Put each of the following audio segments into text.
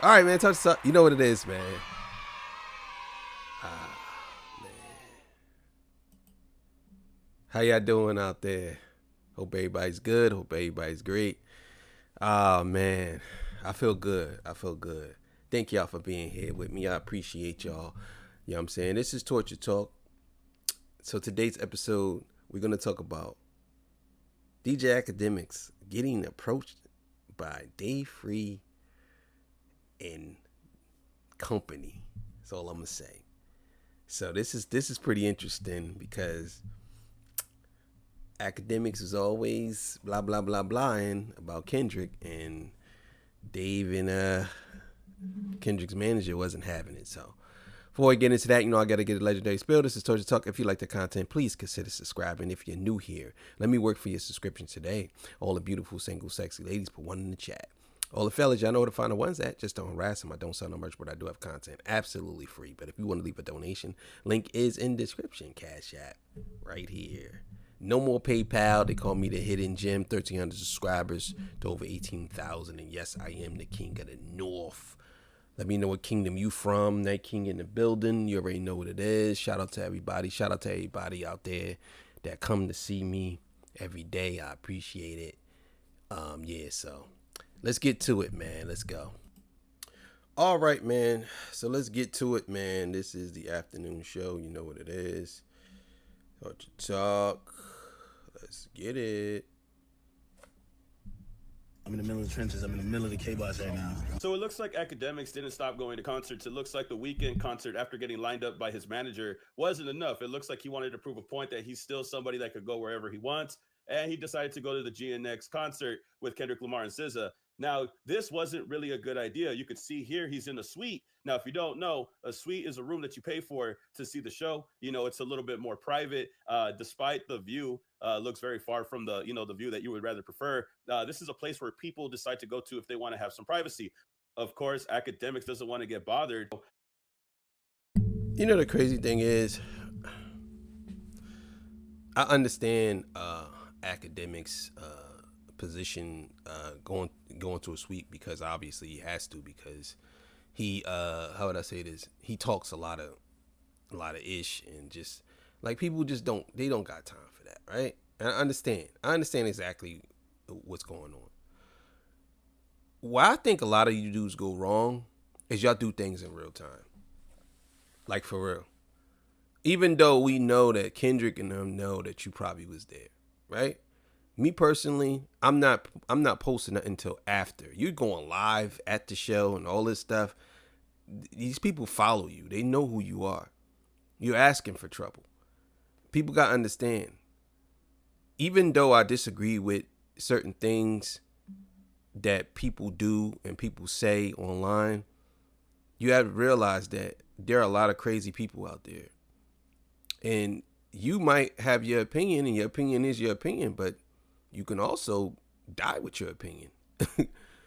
All right, man. Touch up. You know what it is, man. Man. How y'all doing out there? Hope everybody's good. Hope everybody's great. Oh man, I feel good. I feel good. Thank y'all for being here with me. I appreciate y'all. You know what I'm saying? This is Torture Talk. So today's episode, we're gonna talk about DJ Academics getting approached by Day Free and company. That's all I'm gonna say. So this is pretty interesting because Academics is always blah blah blah blahing about Kendrick, and Dave and Kendrick's manager wasn't having it. So before I get into that, I gotta get a legendary spill. This is Torture Talk. If you like the content, please consider subscribing. If you're new here, let me work for your subscription today. All the beautiful, single, sexy ladies, put one in the chat. All the fellas, y'all know where to find the ones at. Just don't harass them. I don't sell no merch, but I do have content absolutely free. But if you want to leave a donation, link is in description. Cash App right here. No more PayPal. They call me the hidden gem. 1,300 subscribers to over 18,000. And yes, I am the king of the North. Let me know what kingdom you from. Night King in the building. You already know what it is. Shout out to everybody. Shout out to everybody out there that come to see me every day. I appreciate it. Yeah, so let's get to it, man. Let's go. All right, man. So let's get to it, man. This is the afternoon show. You know what it is. Talk. Let's get it. I'm in the middle of the trenches. I'm in the middle of the K-Boss right now. So it looks like Academics didn't stop going to concerts. It looks like the weekend concert, after getting lined up by his manager, wasn't enough. It looks like he wanted to prove a point that he's still somebody that could go wherever he wants. And he decided to go to the GNX concert with Kendrick Lamar and SZA. Now, this wasn't really a good idea. You could see here he's in a suite. Now, if you don't know, a suite is a room that you pay for to see the show. It's a little bit more private, despite the view looks very far from the view that you would rather prefer. This is a place where people decide to go to if they want to have some privacy. Of course, Academics doesn't want to get bothered. The crazy thing is, I understand Academics position going to a suite because obviously he has to, because he how would I say this? He talks a lot of ish, and just like people just don't got time for that, right? And I understand exactly what's going on. Why I think a lot of you dudes go wrong is y'all do things in real time, like for real. Even though we know that Kendrick and them know that you probably was there, right? Me personally, I'm not posting it until after. You're going live at the show and all this stuff. These people follow you. They know who you are. You're asking for trouble. People got to understand. Even though I disagree with certain things that people do and people say online, you have to realize that there are a lot of crazy people out there. And you might have your opinion, and your opinion is your opinion, but you can also die with your opinion.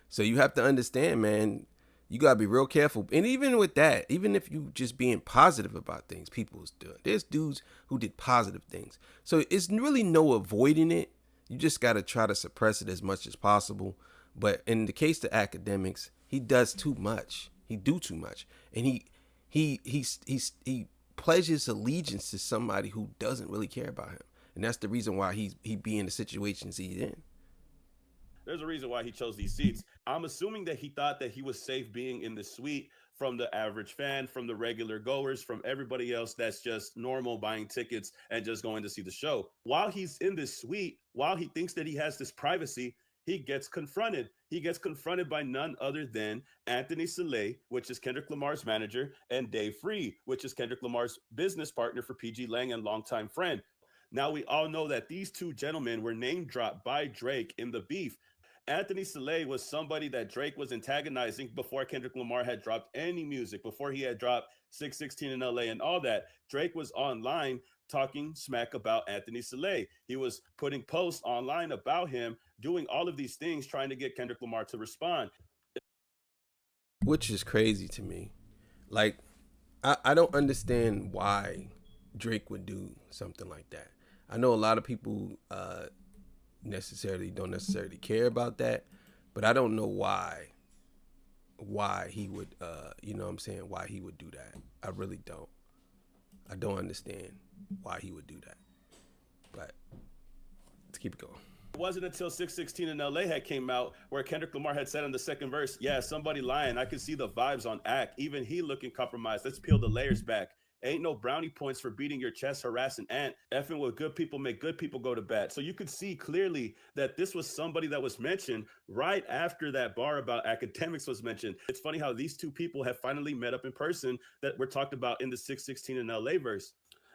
So you have to understand, man, you got to be real careful. And even with that, even if you just being positive about things, people's doing. There's dudes who did positive things. So it's really no avoiding it. You just got to try to suppress it as much as possible. But in the case of Academics, he does too much. He do too much. And he pledges allegiance to somebody who doesn't really care about him. And that's the reason why he be in the situations he's in. There's a reason why he chose these seats. I'm assuming that he thought that he was safe being in the suite from the average fan, from the regular goers, from everybody else that's just normal buying tickets and just going to see the show. While he's in this suite, while he thinks that he has this privacy, he gets confronted. He gets confronted by none other than Anthony Saleh, which is Kendrick Lamar's manager, and Dave Free, which is Kendrick Lamar's business partner for PG Lang and longtime friend. Now, we all know that these two gentlemen were name dropped by Drake in the beef. Anthony Saleh was somebody that Drake was antagonizing before Kendrick Lamar had dropped any music, before he had dropped 616 in LA and all that. Drake was online talking smack about Anthony Saleh. He was putting posts online about him, doing all of these things, trying to get Kendrick Lamar to respond. Which is crazy to me. Like, I don't understand why Drake would do something like that. I know a lot of people don't necessarily care about that, but I don't know why why he would, you know what I'm saying, why he would do that. I really don't. I don't understand why he would do that. But let's keep it going. It wasn't until 616 in LA had came out where Kendrick Lamar had said in the second verse, yeah, somebody lying. I could see the vibes on Act. Even he looking compromised. Let's peel the layers back. Ain't no brownie points for beating your chest, harassing Ant. Effing with good people make good people go to bat. So you could see clearly that this was somebody that was mentioned right after that bar about Akademiks was mentioned. It's funny how these two people have finally met up in person that were talked about in the 616 in LA verse.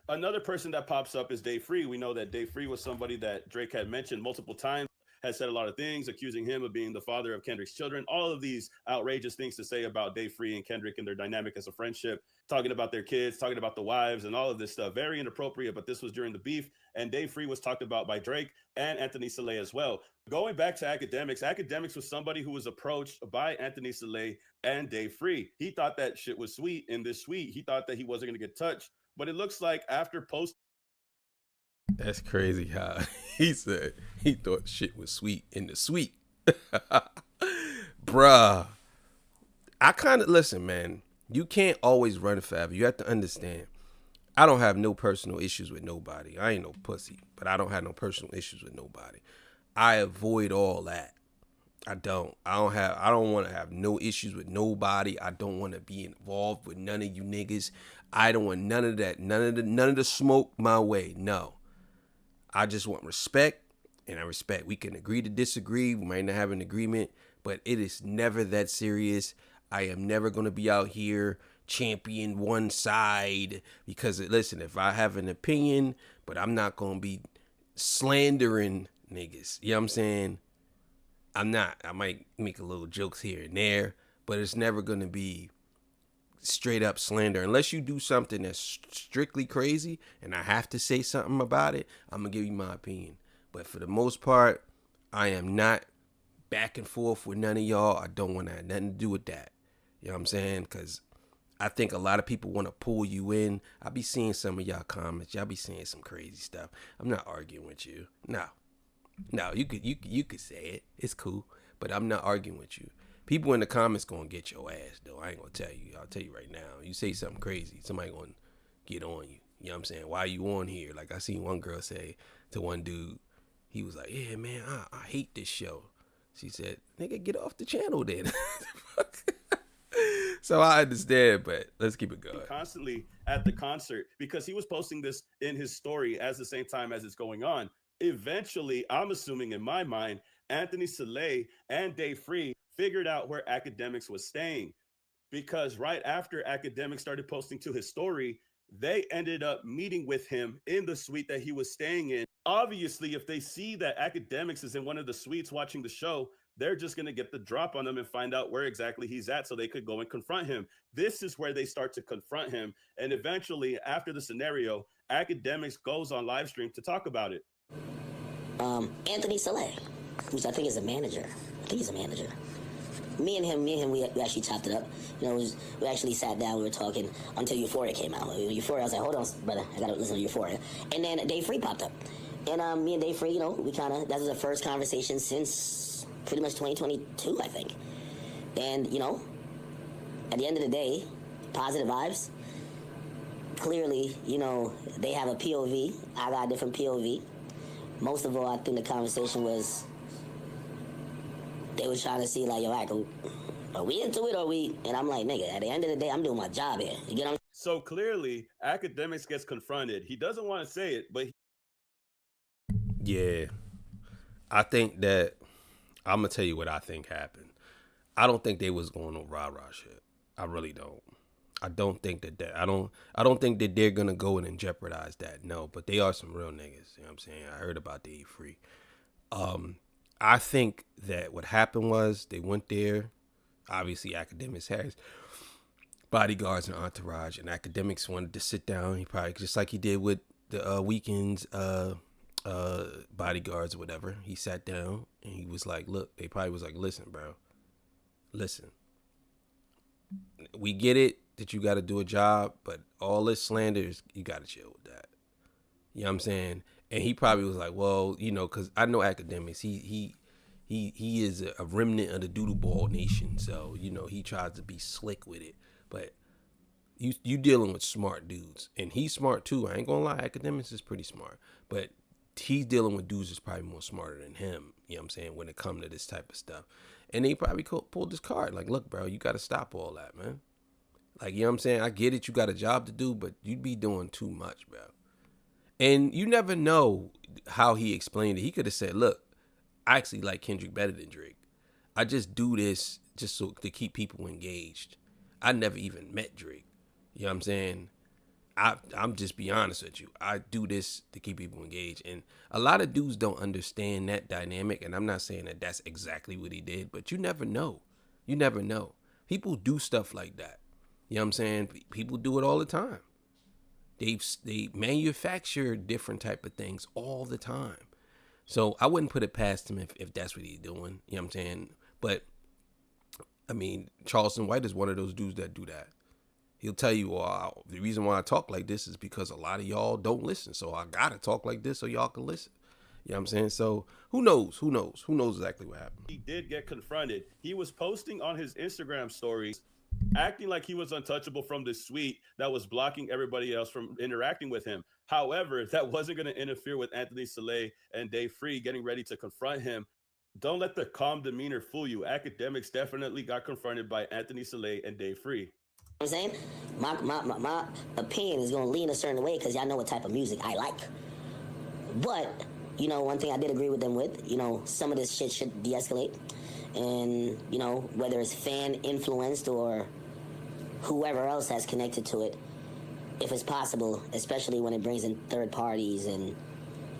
Another person that pops up is Dave Free. We know that Dave Free was somebody that Drake had mentioned multiple times, has said a lot of things, accusing him of being the father of Kendrick's children. All of these outrageous things to say about Dave Free and Kendrick and their dynamic as a friendship, talking about their kids, talking about the wives, and all of this stuff. Very inappropriate, but this was during the beef. And Dave Free was talked about by Drake and Anthony Saleh as well. Going back to Akademiks was somebody who was approached by Anthony Saleh and Dave Free. He thought that shit was sweet in this suite. He thought that he wasn't going to get touched. But it looks like after post. That's crazy how he said he thought shit was sweet in the suite. Bruh. I kind of, listen, man, you can't always run forever. You have to understand. I don't have no personal issues with nobody. I ain't no pussy, but I don't have no personal issues with nobody. I avoid all that. I don't want to have no issues with nobody. I don't want to be involved with none of you niggas. I don't want none of that. None of the smoke my way. No. I just want respect, and I respect. We can agree to disagree. We might not have an agreement, but it is never that serious. I am never going to be out here champion one side because, listen, if I have an opinion, but I'm not going to be slandering niggas. You know what I'm saying? I'm not. I might make a little jokes here and there, but it's never going to be straight up slander. Unless you do something that's strictly crazy and I have to say something about it, I'm going to give you my opinion. But for the most part, I am not back and forth with none of y'all. I don't want to have nothing to do with that. You know what I'm saying? Because I think a lot of people want to pull you in. I be seeing some of y'all comments. Y'all be saying some crazy stuff. I'm not arguing with you. No, you could say it. It's cool, but I'm not arguing with you. People in the comments gonna get your ass though. I ain't gonna tell you. I'll tell you right now. You say something crazy, somebody gonna get on you. You know what I'm saying? Why you on here? Like I seen one girl say to one dude, he was like, "Yeah, man, I hate this show." She said, "Nigga, get off the channel then." So I understand, but let's keep it going. Constantly at the concert because he was posting this in his story as the same time as it's going on. Eventually, I'm assuming in my mind, Anthony Saleh and Dave Free figured out where Akademiks was staying because right after Akademiks started posting to his story, they ended up meeting with him in the suite that he was staying in. Obviously, if they see that Akademiks is in one of the suites watching the show, they're just going to get the drop on him and find out where exactly he's at so they could go and confront him. This is where they start to confront him. And eventually, after the scenario, Akademiks goes on live stream to talk about it. Anthony Saleh, which I think is a manager. I think he's a manager. Me and him, we actually chopped it up. You know, we actually sat down, we were talking until Euphoria came out. Euphoria, I was like, hold on, brother, I gotta listen to Euphoria. And then Dave Free popped up. And me and Dave Free, you know, that was the first conversation since pretty much 2022, I think. And, you know, at the end of the day, positive vibes. Clearly, you know, they have a POV. I got a different POV. Most of all, I think the conversation was, they were trying to see, like, yo, are we into it or we? And I'm like, nigga, at the end of the day, I'm doing my job here. You get what I'm? So clearly, Akademiks gets confronted. He doesn't want to say it, but Yeah, I think that I'm gonna tell you what I think happened. I don't think they was going on rah-rah shit. I really don't. I don't think that I don't think that they're gonna go in and jeopardize that. No, but they are some real niggas. You know what I'm saying? I heard about the E-Free. I think that what happened was they went there. Obviously, Akademiks has bodyguards and entourage, and Akademiks wanted to sit down. He probably, just like he did with the Weekend's bodyguards or whatever. He sat down and he was like, "Look," they probably was like, "Listen, bro, listen. We get it that you got to do a job, but all this slanders, you got to chill with that." You know what I'm saying? And he probably was like, well, you know, because I know Akademiks. He is a remnant of the doodle ball nation, so you know he tries to be slick with it. But you dealing with smart dudes, and he's smart too. I ain't gonna lie, Academics is pretty smart, but he's dealing with dudes that's probably more smarter than him. You know what I'm saying, when it comes to this type of stuff. And they probably pulled this card like, look, bro, you got to stop all that, man. Like, you know what I'm saying? I get it, you got a job to do, but you'd be doing too much, bro. And you never know how he explained it. He could have said, look, I actually like Kendrick better than Drake. I just do this just so to keep people engaged. I never even met Drake. You know what I'm saying? I'm just be honest with you. I do this to keep people engaged. And a lot of dudes don't understand that dynamic. And I'm not saying that that's exactly what he did, but you never know. You never know. People do stuff like that. You know what I'm saying? People do it all the time. They manufacture different type of things all the time. So I wouldn't put it past him if that's what he's doing. You know what I'm saying? But I mean, Charleston White is one of those dudes that do that. He'll tell you, well, the reason why I talk like this is because a lot of y'all don't listen. So I gotta talk like this so y'all can listen. You know what I'm saying? So who knows? Who knows? Who knows exactly what happened? He did get confronted. He was posting on his Instagram stories, acting like he was untouchable from this suite that was blocking everybody else from interacting with him. However, that wasn't going to interfere with Anthony Saleh and Dave Free getting ready to confront him. Don't let the calm demeanor fool you. Academics definitely got confronted by Anthony Saleh and Dave Free. I'm saying my opinion is going to lean a certain way because y'all know what type of music I like. But, you know, one thing I did agree with them with, you know, some of this shit should de-escalate. And, you know, whether it's fan influenced or whoever else has connected to it, if it's possible, especially when it brings in third parties and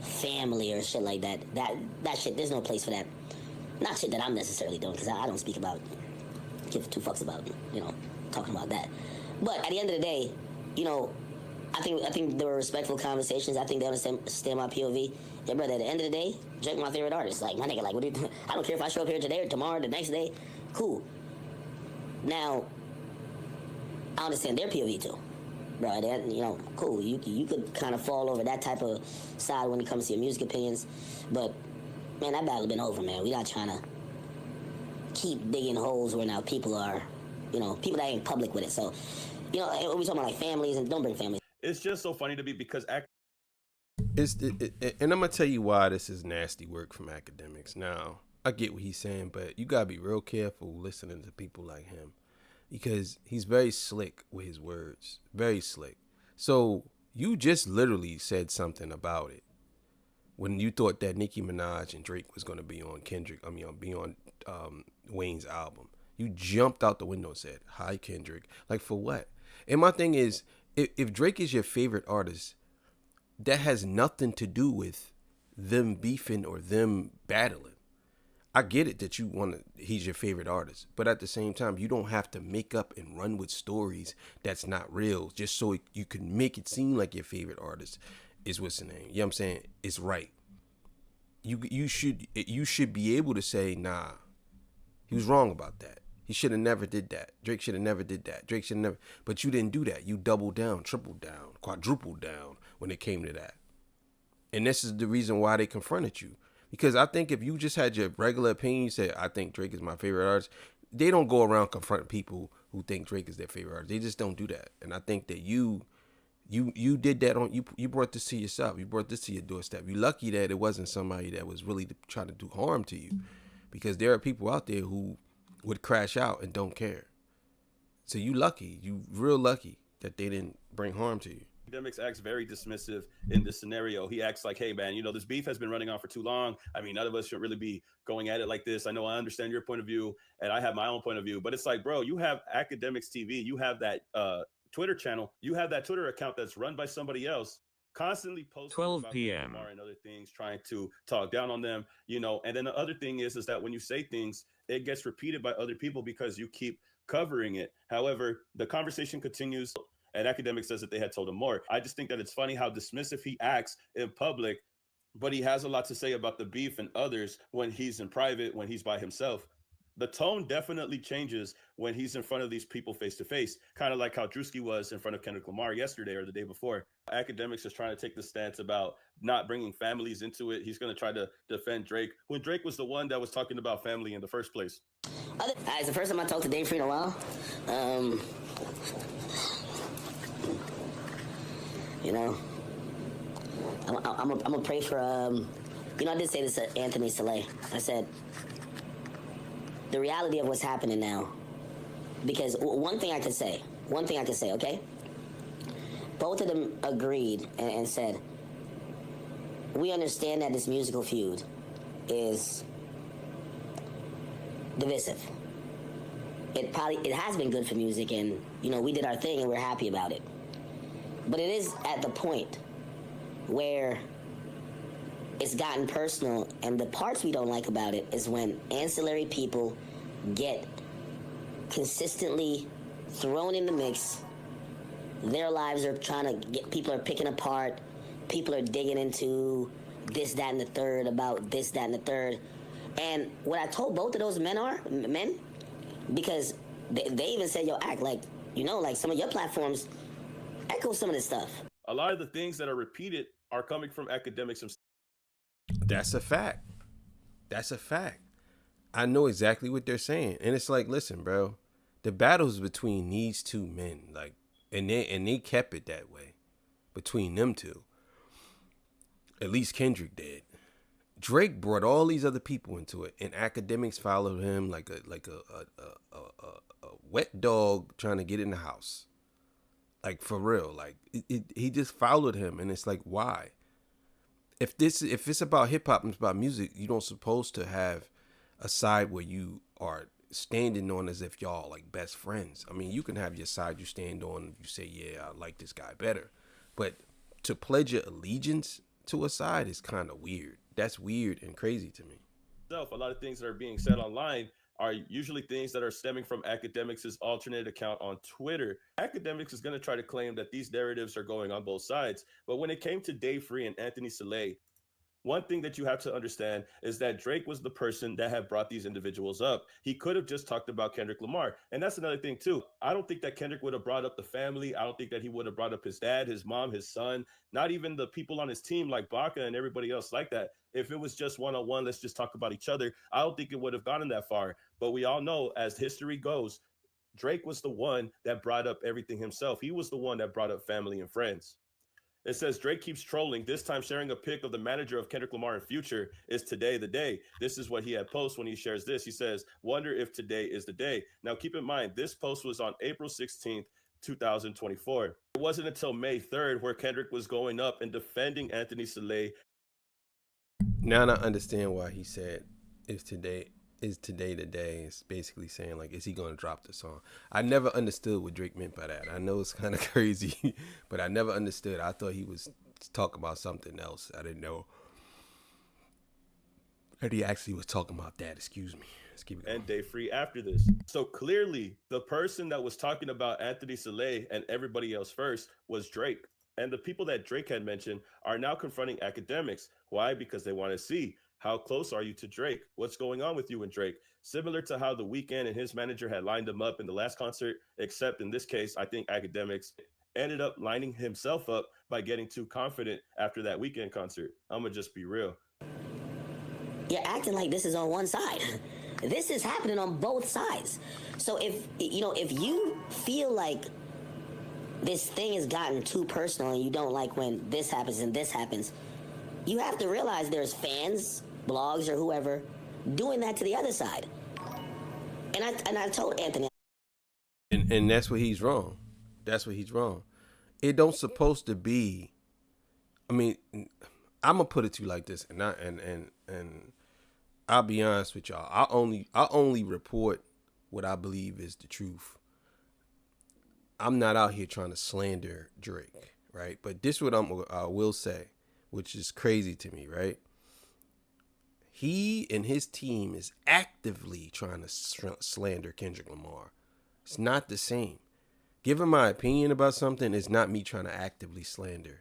family or shit like that, that shit, there's no place for that. Not shit that I'm necessarily doing, because I don't speak about, give two fucks about, you know, talking about that. But at the end of the day, you know, I think there were respectful conversations. I think they understand my POV. Yeah, brother, at the end of the day, Drake my favorite artist. Like, my nigga, like, what do you, I don't care if I show up here today or tomorrow or the next day. Cool. Now, I understand their POV too. Bro, that, you know, cool. You could kind of fall over that type of side when it comes to your music opinions. But, man, that battle been over, man. We not trying to keep digging holes where now people are, you know, people that ain't public with it. So, you know, we talking about like families, and don't bring families. It's just so funny to me because And I'm gonna tell you why this is nasty work from Academics. Now, I get what he's saying, but you gotta be real careful listening to people like him, because he's very slick with his words, very slick. So you just literally said something about it when you thought that Nicki Minaj and Drake was gonna be on be on Wayne's album. You jumped out the window and said, "Hi, Kendrick." Like, for what? And my thing is, if Drake is your favorite artist, that has nothing to do with them beefing or them battling. I get it that he's your favorite artist, but at the same time, you don't have to make up and run with stories that's not real just so you can make it seem like your favorite artist is what's the name. You know what I'm saying? It's right. You should be able to say, nah, he was wrong about that. He should have never did that. Drake should have never did that. Drake should have never. But you didn't do that. You doubled down, tripled down, quadrupled down when it came to that. And this is the reason why they confronted you. Because I think if you just had your regular opinion, you said, I think Drake is my favorite artist, they don't go around confronting people who think Drake is their favorite artist. They just don't do that. And I think that you did that you brought this to yourself. You brought this to your doorstep. You're lucky that it wasn't somebody that was really trying to do harm to you. Because there are people out there who would crash out and don't care. So you lucky. You real lucky that they didn't bring harm to you. Academics acts very dismissive in this scenario. He acts like, hey, man, you know, this beef has been running on for too long. I mean, none of us should really be going at it like this. I know I understand your point of view, and I have my own point of view. But it's like, bro, you have Academics TV. You have that Twitter channel. You have that Twitter account that's run by somebody else, constantly posting 12 about p.m. Lamar and other things, trying to talk down on them, you know. And then the other thing is that when you say things, it gets repeated by other people because you keep covering it. However, the conversation continues, and Academics says that they had told him more. I just think that it's funny how dismissive he acts in public, but he has a lot to say about the beef and others when he's in private, when he's by himself. The tone definitely changes when he's in front of these people face to face, kind of like how Drewski was in front of Kendrick Lamar yesterday or the day before. Academics is trying to take the stance about not bringing families into it. He's going to try to defend Drake when Drake was the one that was talking about family in the first place. It's the first time I talked to Dave Free in a while. You know, I'm gonna pray for, I did say this to Anthony Saleh. I said, the reality of what's happening now, because one thing I could say, okay? Both of them agreed and said, we understand that this musical feud is divisive. It has been good for music, and, we did our thing and we're happy about it. But it is at the point where it's gotten personal, and the parts we don't like about it is when ancillary people get consistently thrown in the mix. Their lives are people are picking apart, people are digging into this, that, and the third about this, that, and the third. And what I told both of those men, because they even said, yo, act like, like some of your platforms echo some of this stuff. A lot of the things that are repeated are coming from academics themselves. That's a fact. That's a fact. I know exactly what they're saying. And it's like, listen, bro, the battle's between these two men, like, and they kept it that way between them two. At least Kendrick did. Drake brought all these other people into it, and academics followed him like a wet dog trying to get in the house. Like, for real. Like, he just followed him, and it's like, why? If it's about hip hop and it's about music, you don't supposed to have a side where you are standing on as if y'all like best friends. I mean, you can have your side you stand on if you say, yeah, I like this guy better. But to pledge your allegiance to a side is kind of weird. That's weird and crazy to me. A lot of things that are being said online are usually things that are stemming from Academics' alternate account on Twitter. Academics is going to try to claim that these narratives are going on both sides. But when it came to Dave Free and Anthony Saleh, one thing that you have to understand is that Drake was the person that had brought these individuals up. He could have just talked about Kendrick Lamar. And that's another thing, too. I don't think that Kendrick would have brought up the family. I don't think that he would have brought up his dad, his mom, his son, not even the people on his team like Baca and everybody else like that. If it was just one-on-one, let's just talk about each other, I don't think it would have gotten that far. But we all know, as history goes, Drake was the one that brought up everything himself. He was the one that brought up family and friends. It says Drake keeps trolling, this time sharing a pic of the manager of Kendrick Lamar in Future. Is today the day? This is what he had posted when he shares this. He says, wonder if today is the day. Now, keep in mind, this post was on April 16th, 2024. It wasn't until May 3rd where Kendrick was going up and defending Anthony Saleh. Now I understand why he said, is today the day? It's basically saying, like, is he going to drop the song? I never understood what Drake meant by that. I know it's kind of crazy, but I never understood. I thought he was talking about something else. I didn't know that he actually was talking about that. Excuse me. Let's keep it going. And Dave Free after this. So clearly, the person that was talking about Anthony Saleh and everybody else first was Drake. And the people that Drake had mentioned are now confronting Academics. Why? Because they want to see, how close are you to Drake? What's going on with you and Drake? Similar to how The Weeknd and his manager had lined him up in the last concert, except in this case, I think Academics ended up lining himself up by getting too confident after that Weeknd concert. I'm going to just be real. You're acting like this is on one side. This is happening on both sides. So if you feel like this thing has gotten too personal and you don't like when this happens and this happens, you have to realize there's fans, blogs, or whoever doing that to the other side. And I told Anthony. And that's where he's wrong. That's where he's wrong. It don't supposed to be. I mean, I'm gonna put it to you like this, and I'll be honest with y'all. I only report what I believe is the truth. I'm not out here trying to slander Drake, right? But this is what I will say, which is crazy to me, right? He and his team is actively trying to slander Kendrick Lamar. It's not the same. Giving my opinion about something is not me trying to actively slander.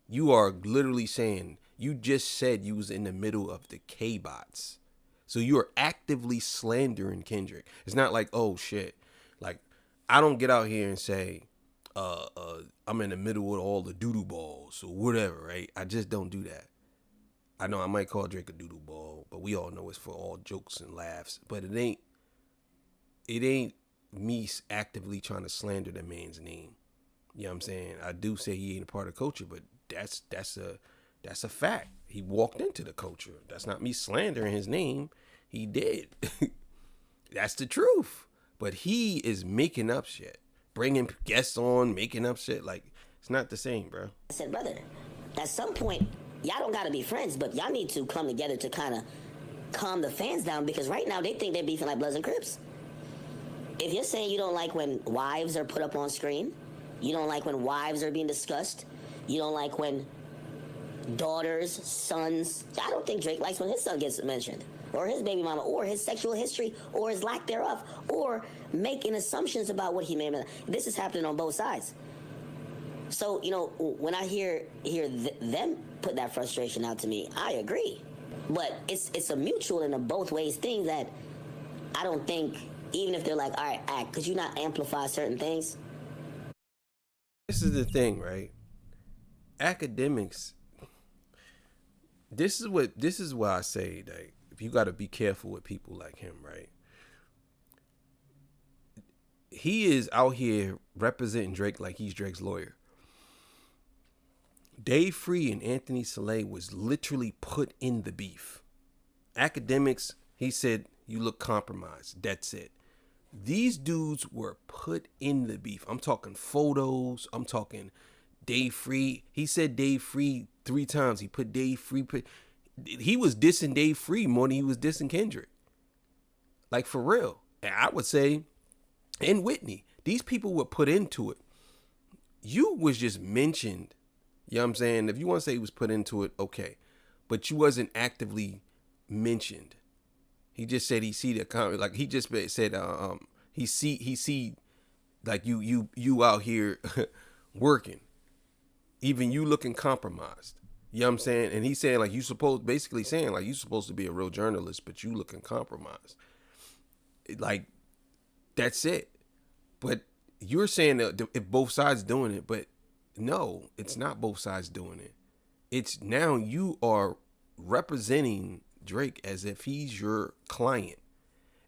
You are literally saying, you just said you was in the middle of the K-bots. So you're actively slandering Kendrick. It's not like, oh shit, like I don't get out here and say, I'm in the middle of all the doodoo balls or whatever, right? I just don't do that. I know I might call Drake a doodoo ball, but we all know it's for all jokes and laughs. But it ain't me actively trying to slander the man's name. You know what I'm saying? I do say he ain't a part of culture, but that's a fact. He walked into the culture. That's not me slandering his name. He did. That's the truth. But he is making up shit, bringing guests on, making up shit. Like, it's not the same, bro. I said, brother, at some point, y'all don't gotta be friends, but y'all need to come together to kind of calm the fans down, because right now they think they're beefing like Bloods and Crips. If you're saying you don't like when wives are put up on screen, you don't like when wives are being discussed, you don't like when daughters, sons, I don't think Drake likes when his son gets mentioned, or his baby mama, or his sexual history, or his lack thereof, or making assumptions about what he may have. This is happening on both sides. So, when I hear them put that frustration out to me, I agree. But it's a mutual and a both ways thing that I don't think, even if they're like, all right, Act, could you not amplify certain things? This is the thing, right? Akademiks. This is why I say that if you got to be careful with people like him, right? He is out here representing Drake like he's Drake's lawyer. Dave Free and Anthony Saleh was literally put in the beef. Akademiks, he said, you look compromised. That's it. These dudes were put in the beef. I'm talking photos. I'm talking Dave Free. He said Dave Free 3 times. He put Dave Free. He was dissing Dave Free more than he was dissing Kendrick. Like, for real. And I would say, and Whitney, these people were put into it. You was just mentioned. You know what I'm saying? If you want to say he was put into it, okay. But you wasn't actively mentioned. He just said he see the comment. Like, he just said he see like you out here working. Even you looking compromised. You know what I'm saying? And he's saying, like, basically saying, like, you supposed to be a real journalist, but you looking compromised. Like, that's it. But you're saying that if both sides doing it, but no, it's not both sides doing it. It's now you are representing Drake as if he's your client,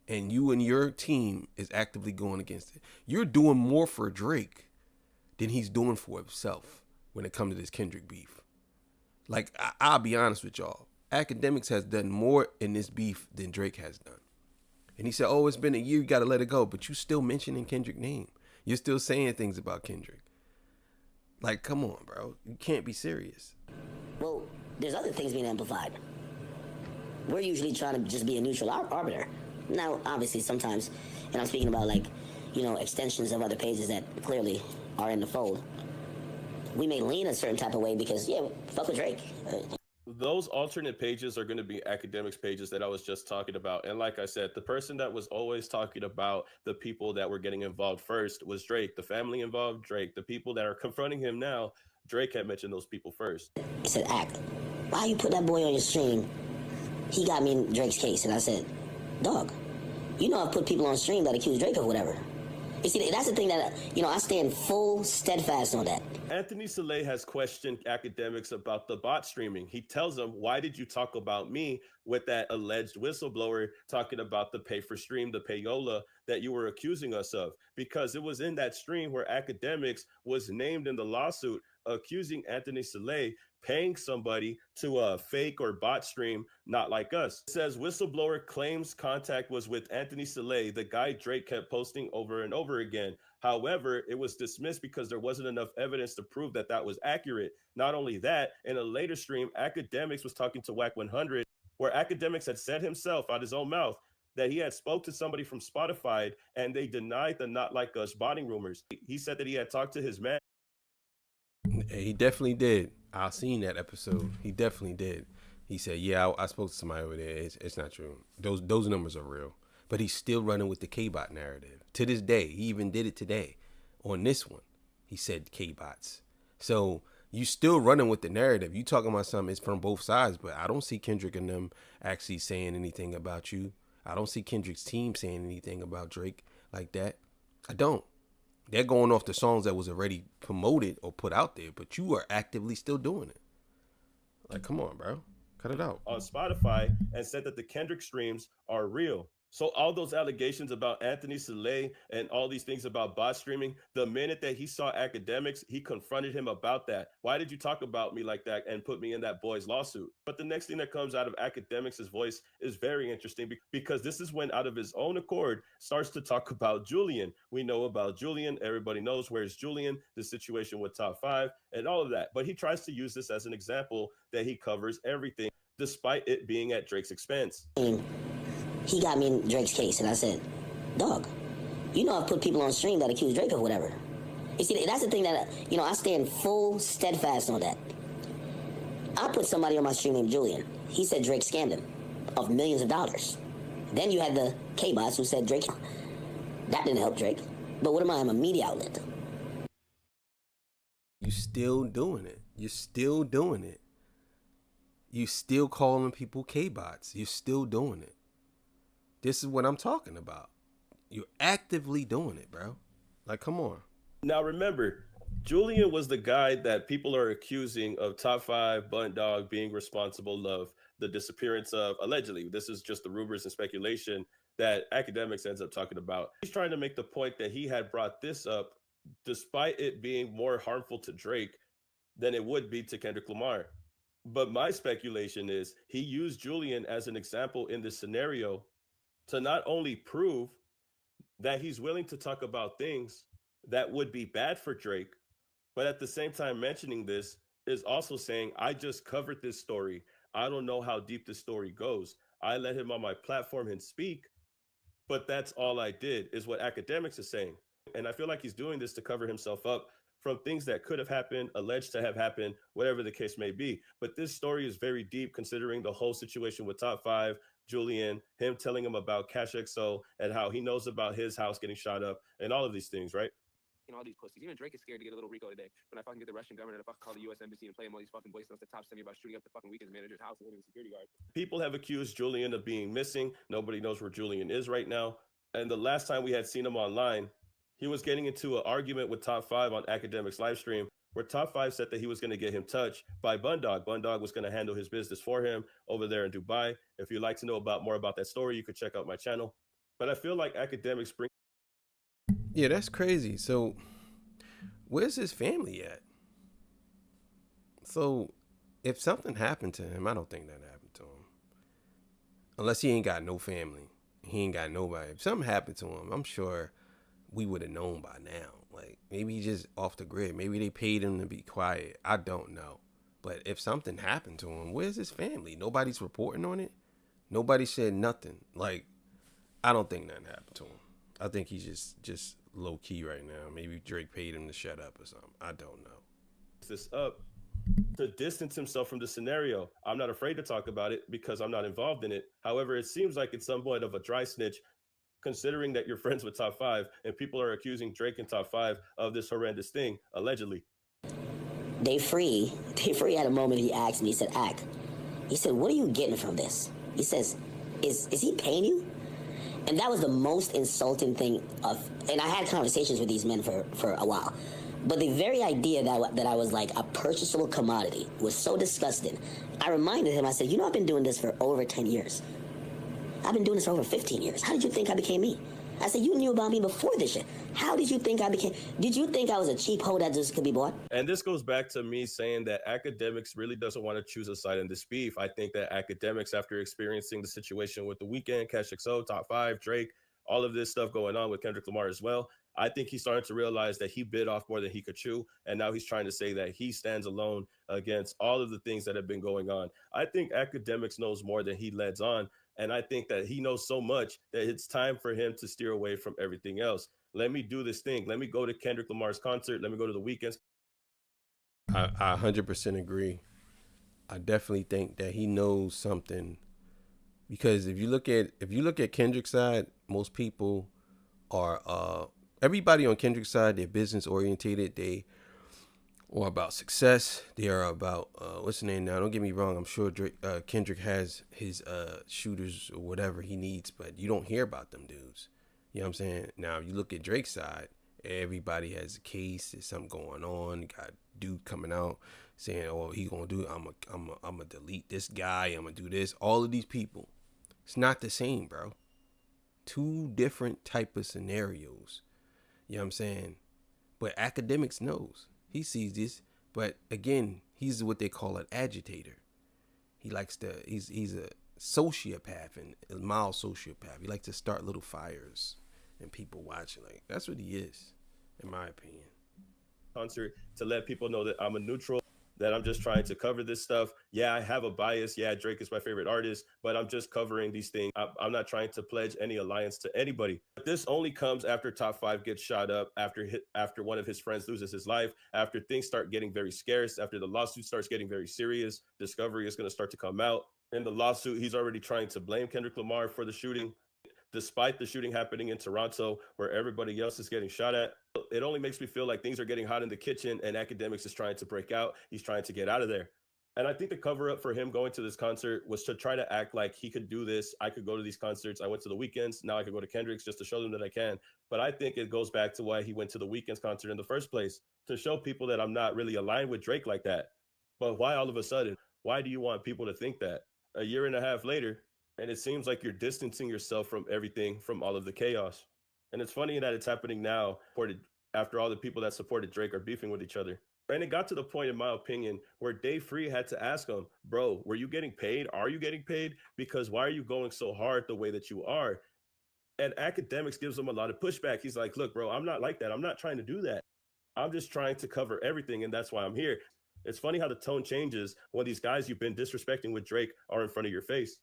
and you and your team is actively going against it. You're doing more for Drake than he's doing for himself when it comes to this Kendrick beef. Like, I'll be honest with y'all. Akademiks has done more in this beef than Drake has done. And he said, oh, it's been a year, you got to let it go. But you still mentioning Kendrick's name. You're still saying things about Kendrick. Like, come on, bro. You can't be serious. Well, there's other things being amplified. We're usually trying to just be a neutral arbiter. Now, obviously, sometimes, and I'm speaking about, like, extensions of other pages that clearly are in the fold, we may lean a certain type of way because, yeah, fuck with Drake. Those alternate pages are going to be Akademiks pages that I was just talking about. And like I said, the person that was always talking about the people that were getting involved first was Drake. The family involved, Drake. The people that are confronting him now, Drake had mentioned those people first. He said, Act, why you put that boy on your stream? He got me in Drake's case. And I said, dog, I've put people on stream that accuse Drake of whatever. You see, that's the thing that, I stand full steadfast on that. Anthony Saleh has questioned Akademiks about the bot streaming. He tells them, why did you talk about me with that alleged whistleblower talking about the pay for stream, the payola that you were accusing us of? Because it was in that stream where Akademiks was named in the lawsuit accusing Anthony Saleh paying somebody to fake or bot stream Not Like Us. It says whistleblower claims contact was with Anthony Saleh, the guy Drake kept posting over and over again. However, it was dismissed because there wasn't enough evidence to prove that that was accurate. Not only that, in a later stream, Akademiks was talking to Whack 100, where Akademiks had said himself out his own mouth that he had spoke to somebody from Spotify and they denied the Not Like Us botting rumors. He said that he had talked to his man. He definitely did. I seen that episode. He definitely did. He said, yeah, I spoke to somebody over there. It's not true. Those numbers are real. But he's still running with the K-bot narrative. To this day, he even did it today. On this one, he said K-bots. So, You still running with the narrative. You talking about something, it's from both sides, but I don't see Kendrick and them actually saying anything about you. I don't see Kendrick's team saying anything about Drake like that. I don't. They're going off the songs that was already promoted or put out there, but you are actively still doing it. Like, come on, bro. Cut it out. On Spotify and said that the Kendrick streams are real. So all those allegations about Anthony Saleh and all these things about bot streaming, the minute that he saw Academics, he confronted him about that. Why did you talk about me like that and put me in that boy's lawsuit? But the next thing that comes out of Academics' voice is very interesting because this is when, out of his own accord, starts to talk about Julian. We know about Julian. Everybody knows where's Julian, the situation with Top 5 and all of that. But he tries to use this as an example that he covers everything, despite it being at Drake's expense. He got me in Drake's case, and I said, dog, you know I've put people on stream that accuse Drake of whatever. You see, that's the thing that, I stand full steadfast on that. I put somebody on my stream named Julian. He said Drake scammed him of millions of dollars. Then you had the K-bots who said Drake. That didn't help Drake. But what am I? I'm a media outlet. You still doing it. You're still doing it. You still calling people K-bots. You're still doing it. This is what I'm talking about. You're actively doing it, bro. Like, come on. Now, remember, Julian was the guy that people are accusing of Top 5, Bunt Dog being responsible of the disappearance of, allegedly. This is just the rumors and speculation that Academics ends up talking about. He's trying to make the point that he had brought this up despite it being more harmful to Drake than it would be to Kendrick Lamar. But my speculation is he used Julian as an example in this scenario to not only prove that he's willing to talk about things that would be bad for Drake, but at the same time mentioning this is also saying, I just covered this story. I don't know how deep this story goes. I let him on my platform and speak, but that's all I did, is what Academics is saying. And I feel like he's doing this to cover himself up from things that could have happened, alleged to have happened, whatever the case may be. But this story is very deep considering the whole situation with Top 5, Julian, him telling him about Cash XO and how he knows about his house getting shot up and all of these things, right? All these pussies. Even Drake is scared to get a little Rico today. When I fucking get the Russian government, if I call the U.S. embassy and play him all these fucking voice notes, the top send me about shooting up the fucking weakest manager's house and security guard. People have accused Julian of being missing. Nobody knows where Julian is right now. And the last time we had seen him online, he was getting into an argument with Top 5 on Academics live stream, where Top 5 said that he was going to get him touched by Bundog. Bundog was going to handle his business for him over there in Dubai. If you'd like to know more about that story, you could check out my channel. But I feel like Academics bring... Yeah, that's crazy. So where's his family at? So if something happened to him, I don't think that happened to him. Unless he ain't got no family. He ain't got nobody. If something happened to him, I'm sure we would have known by now. Like, maybe he's just off the grid. Maybe they paid him to be quiet. I don't know. But if something happened to him, where's his family? Nobody's reporting on it. Nobody said nothing. Like, I don't think nothing happened to him. I think he's just low key right now. Maybe Drake paid him to shut up or something. I don't know. This up to distance himself from the scenario. I'm not afraid to talk about it because I'm not involved in it. However, it seems like it's somewhat of a dry snitch, considering that you're friends with Top 5 and people are accusing Drake and Top 5 of this horrendous thing, allegedly. Day Free had a moment. He asked me, he said, he said, what are you getting from this? He says, is he paying you? And that was the most insulting thing and I had conversations with these men for a while. But the very idea that I was like a purchasable commodity was so disgusting. I reminded him, I said, I've been doing this for over 10 years. I've been doing this for over 15 years. How did you think I became me? I said, you knew about me before this shit. How did you think did you think I was a cheap hoe that just could be bought? And this goes back to me saying that Academics really doesn't want to choose a side in this beef. I think that Academics, after experiencing the situation with The Weeknd, Cash XO, Top 5, Drake, all of this stuff going on with Kendrick Lamar as well, I think he's starting to realize that he bit off more than he could chew. And now he's trying to say that he stands alone against all of the things that have been going on. I think Academics knows more than he lets on. And I think that he knows so much that it's time for him to steer away from everything else. Let me do this thing. Let me go to Kendrick Lamar's concert. Let me go to The Weeknd's. I 100% agree. I definitely think that he knows something, because if you look at Kendrick's side, most people are everybody on Kendrick's side, they're business orientated. They or about success. They are about what's the name now? Don't get me wrong. I'm sure Kendrick has his shooters or whatever he needs, but you don't hear about them dudes. You know what I'm saying? Now you look at Drake's side. Everybody has a case. There's something going on. You got dude coming out saying, "Oh, he gonna do. I'm gonna delete this guy. I'm gonna do this." All of these people. It's not the same, bro. Two different type of scenarios. You know what I'm saying? But Akademiks knows. He sees this. But again, he's what they call an agitator. He likes to, he's a sociopath and a mild sociopath. He likes to start little fires and people watching. Like, that's what he is, in my opinion. Concert to let people know that I'm a neutral, that I'm just trying to cover this stuff. Yeah, I have a bias. Yeah, Drake is my favorite artist, but I'm just covering these things. I'm not trying to pledge any alliance to anybody. This only comes after Top 5 gets shot up, after one of his friends loses his life, after things start getting very scarce, after the lawsuit starts getting very serious. Discovery is going to start to come out. In the lawsuit, he's already trying to blame Kendrick Lamar for the shooting, despite the shooting happening in Toronto where everybody else is getting shot at. It only makes me feel like things are getting hot in the kitchen and Akademiks is trying to break out. He's trying to get out of there. And I think the cover up for him going to this concert was to try to act like he could do this. I could go to these concerts. I went to the Weekends. Now I could go to Kendrick's just to show them that I can. But I think it goes back to why he went to the Weekends concert in the first place, to show people that I'm not really aligned with Drake like that. But why all of a sudden? Why do you want people to think that? A year and a half later, and it seems like you're distancing yourself from everything, from all of the chaos. And it's funny that it's happening now, after all the people that supported Drake are beefing with each other. And it got to the point, in my opinion, where Dave Free had to ask him, bro, were you getting paid? Are you getting paid? Because why are you going so hard the way that you are? And Akademiks gives him a lot of pushback. He's like, look, bro, I'm not like that. I'm not trying to do that. I'm just trying to cover everything, and that's why I'm here. It's funny how the tone changes when these guys you've been disrespecting with Drake are in front of your face.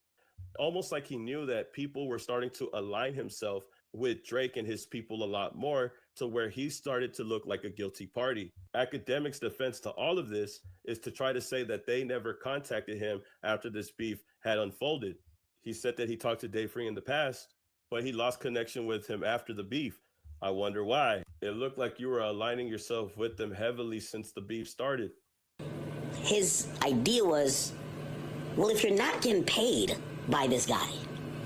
Almost like he knew that people were starting to align himself with Drake and his people a lot more, to where he started to look like a guilty party. Akademiks' defense to all of this is to try to say that they never contacted him after this beef had unfolded. He said that he talked to Dave Free in the past, but he lost connection with him after the beef. I wonder why. It looked like you were aligning yourself with them heavily since the beef started. His idea was, well, if you're not getting paid by this guy,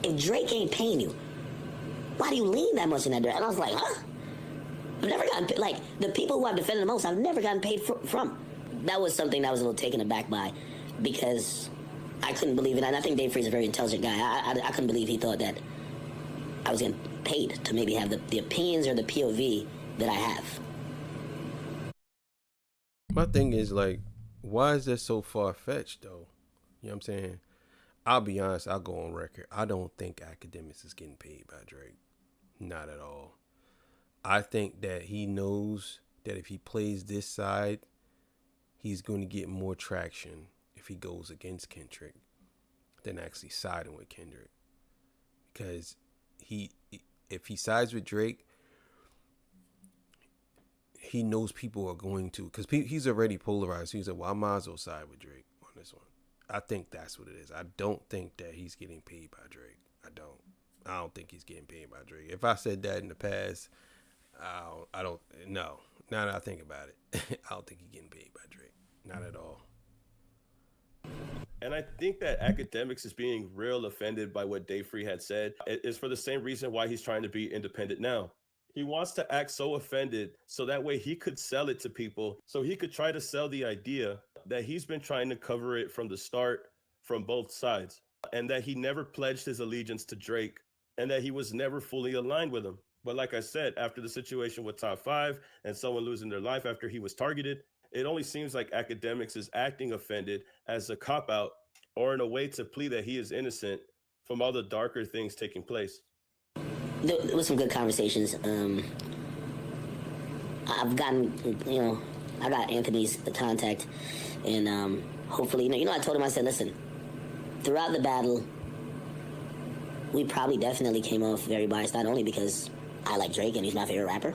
if Drake ain't paying you, why do you lean that much in that direction? And I was like, huh? I've never gotten paid. Like, the people who I've defended the most, I've never gotten paid from. That was something that I was a little taken aback by, because I couldn't believe it. And I think Dave Free's a very intelligent guy. I couldn't believe he thought that I was getting paid to maybe have the opinions or the POV that I have. My thing is, like, why is that so far-fetched, though? You know what I'm saying? I'll be honest, I'll go on record. I don't think Akademiks is getting paid by Drake. Not at all. I think that he knows that if he plays this side, he's going to get more traction if he goes against Kendrick than actually siding with Kendrick. Because if he sides with Drake, he knows people are going to, because he's already polarized. He's like, well, I might as well side with Drake on this one. I think that's what it is. I don't think that he's getting paid by Drake. I don't think he's getting paid by Drake. If I said that in the past, I don't know. Now that I think about it, I don't think he's getting paid by Drake. Not at all. And I think that Akademiks is being real offended by what Dave Free had said. It's for the same reason why he's trying to be independent now. He wants to act so offended so that way he could sell it to people, so he could try to sell the idea that he's been trying to cover it from the start from both sides, and that he never pledged his allegiance to Drake, and that he was never fully aligned with him. But like I said, after the situation with Top 5 and someone losing their life after he was targeted, it only seems like Akademiks is acting offended as a cop-out, or in a way to plea that he is innocent from all the darker things taking place. There was some good conversations. I've gotten, I got Anthony's contact, and hopefully, I told him, I said, listen, throughout the battle, we probably definitely came off very biased, not only because I like Drake and he's my favorite rapper,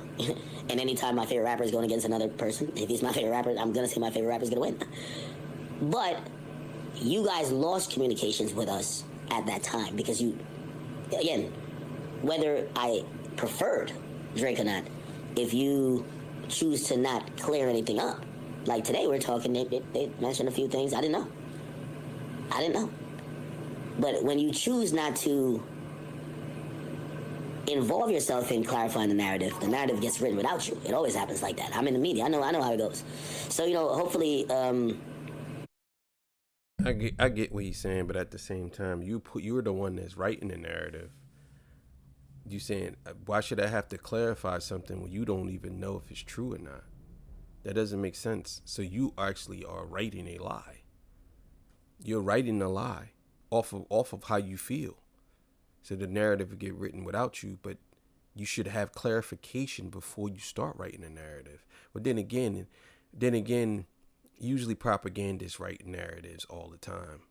and anytime my favorite rapper is going against another person, if he's my favorite rapper, I'm going to say my favorite rapper is going to win. But you guys lost communications with us at that time, because again, whether I preferred Drake or not, if you choose to not clear anything up, Like today we're talking, they mentioned a few things I didn't know. I didn't know. But when you choose not to involve yourself in clarifying the narrative gets written without you. It always happens like that. I'm in the media. I know how it goes. So, hopefully, I get what he's saying, but at the same time, you're the one that's writing the narrative. You saying, why should I have to clarify something when you don't even know if it's true or not? That doesn't make sense. So you actually are writing a lie. You're writing a lie off of how you feel. So the narrative will get written without you, but you should have clarification before you start writing a narrative. But then again, usually propagandists write narratives all the time.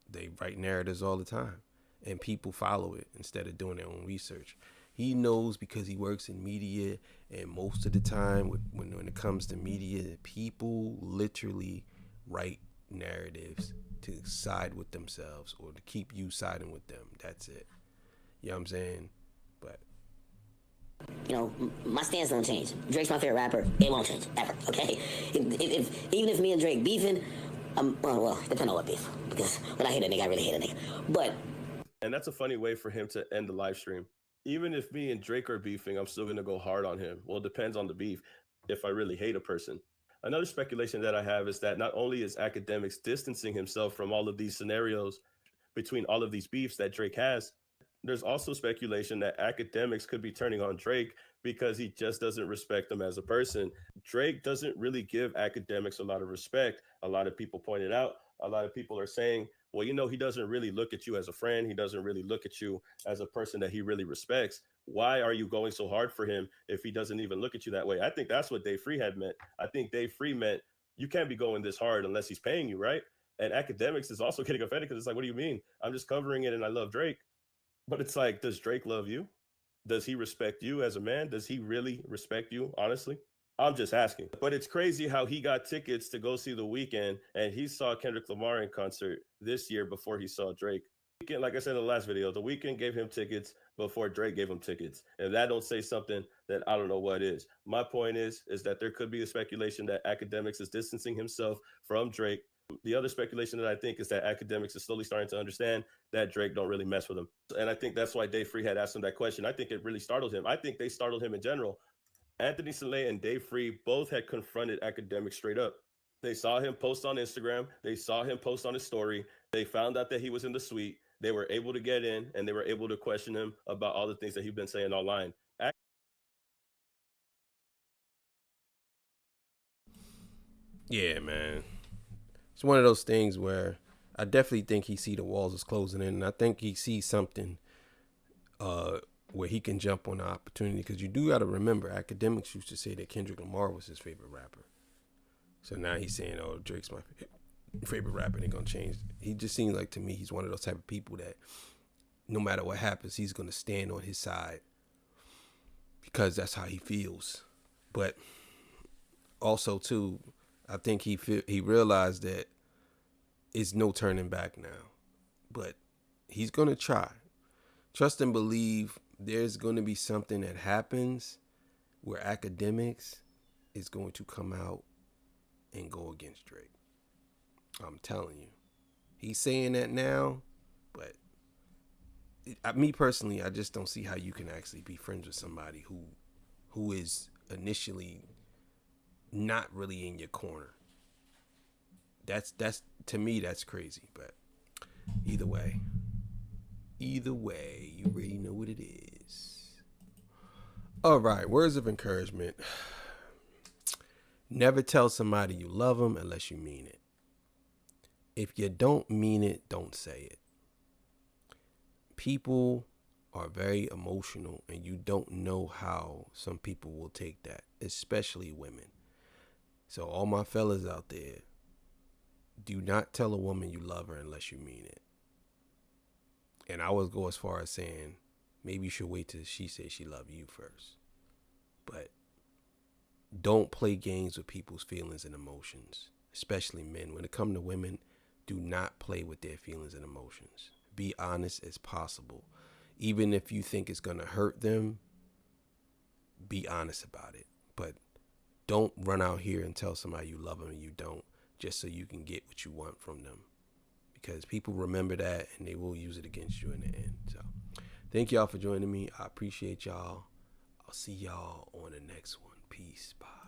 They write narratives all the time, and people follow it instead of doing their own research. He knows because he works in media, and most of the time when it comes to media, people literally write narratives to side with themselves or to keep you siding with them. That's it. You know what I'm saying? But my stance don't change. Drake's my favorite rapper. It won't change ever. Okay. Even if me and Drake beefing, well, depending on what beef. Because when I hate a nigga, I really hate a nigga. But And that's a funny way for him to end the live stream. Even if me and Drake are beefing, I'm still going to go hard on him. Well, it depends on the beef if I really hate a person. Another speculation that I have is that not only is Academics distancing himself from all of these scenarios between all of these beefs that Drake has, there's also speculation that Academics could be turning on Drake because he just doesn't respect him as a person. Drake doesn't really give Academics a lot of respect. A lot of people pointed out, a lot of people are saying, well, he doesn't really look at you as a friend. He doesn't really look at you as a person that he really respects. Why are you going so hard for him if he doesn't even look at you that way? I think that's what Dave Free had meant. I think Dave Free meant you can't be going this hard unless he's paying you, right? And Academics is also getting offended because it's like, what do you mean? I'm just covering it and I love Drake. But it's like, does Drake love you? Does he respect you as a man? Does he really respect you, honestly? I'm just asking. But it's crazy how he got tickets to go see The Weeknd, and he saw Kendrick Lamar in concert this year before he saw Drake. Like I said in the last video, The Weeknd gave him tickets before Drake gave him tickets. And that don't say something, that I don't know what is. My point is that there could be a speculation that Academics is distancing himself from Drake. The other speculation that I think is that Academics is slowly starting to understand that Drake don't really mess with him. And I think that's why Dave Free had asked him that question. I think it really startled him. I think they startled him in general. Anthony Saleh and Dave Free both had confronted Academics straight up. They saw him post on Instagram. They saw him post on his story. They found out that he was in the suite. They were able to get in, and they were able to question him about all the things that he'd been saying online. yeah, man, it's one of those things where I definitely think he see the walls is closing in, and I think he sees something where he can jump on the opportunity. Because you do got to remember, Academics used to say that Kendrick Lamar was his favorite rapper. So now he's saying, oh, Drake's my favorite rapper, and they're going to change. He just seems like, to me, he's one of those type of people that no matter what happens, he's going to stand on his side because that's how he feels. But also, too, I think he realized that it's no turning back now. But he's going to try. Trust and believe there's going to be something that happens where Academics is going to come out and go against Drake. I'm telling you. He's saying that now, but me personally, I just don't see how you can actually be friends with somebody who is initially not really in your corner. That's to me, that's crazy. But either way, you already know what it is. All right, words of encouragement. Never tell somebody you love them unless you mean it. If you don't mean it, don't say it. People are very emotional, and you don't know how some people will take that, especially women. So all my fellas out there, do not tell a woman you love her unless you mean it. And I would go as far as saying, maybe you should wait till she says she loves you first. But don't play games with people's feelings and emotions, especially men. When it comes to women, do not play with their feelings and emotions. Be honest as possible. Even if you think it's going to hurt them, be honest about it. But don't run out here and tell somebody you love them and you don't, just so you can get what you want from them, because people remember that and they will use it against you in the end. So thank y'all for joining me. I appreciate y'all. I'll see y'all on the next one. Peace. Bye.